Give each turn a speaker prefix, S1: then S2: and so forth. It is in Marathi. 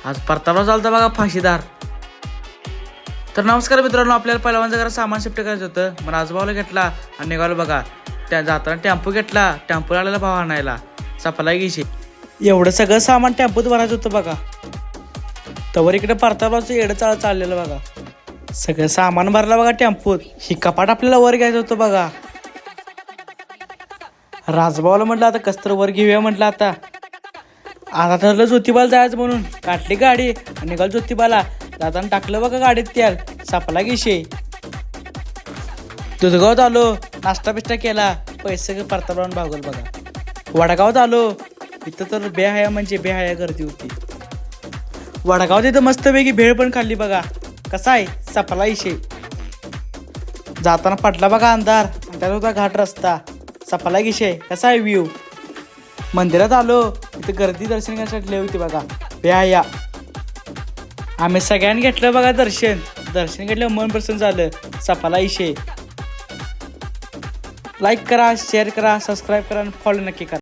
S1: आज परतावा चालतं बघा फाशीदार. तर नमस्कार मित्रांनो, आपल्याला पहिल्यांदा जरा सामान शिफ्ट करायचं होतं. मग आजोबाला घेतला आणि निघालो बघा. त्या जाताना टेम्पो घेतला, टेम्पो आलेला भाव आणायला सपला घ्यायची. एवढं सगळं सामान टेम्पोत भरायचं होतं बघा. तवर इकडे परतावाचं येडं चाललेलं बघा. सगळं सामान भरलं बघा टेम्पोत. ही कपाट आपल्याला वर घ्यायचं होतं बघा. राजभावाला म्हटलं आता कसं तर वर घेऊया म्हटलं. आता ठरलं ज्योतिबाला जायचं म्हणून काढली गाडी आणि निघाल ज्योतिबाला. जाताना टाकलं बघा गाडीत तेल, सापला गिशे. दुधगावात आलो, नाश्ता बिष्टा केला, पैसे परतावा भागवल बघा. वडगावात आलो, इथं तर बेहाया म्हणजे बेहाया गर्दी होती. वडगावात इथं मस्तपैकी भेळ पण खाल्ली बघा. कसा आहे सपला इशे. जाताना पडला बघा अंधार, त्यात होता घाट रस्ता, सपला गिशे. कसा आहे व्ह्यू. मंदिरात आलो, इथं गर्दी दर्शन घ्यायसाठी होती बघा. बेहाया. आम्ही सगळ्यांनी घेतलं बघा दर्शन घेतलं, मन प्रसन्न झालं. सपला इशे. लाईक करा, शेअर करा, सबस्क्राईब करा आणि फॉलो नक्की करा.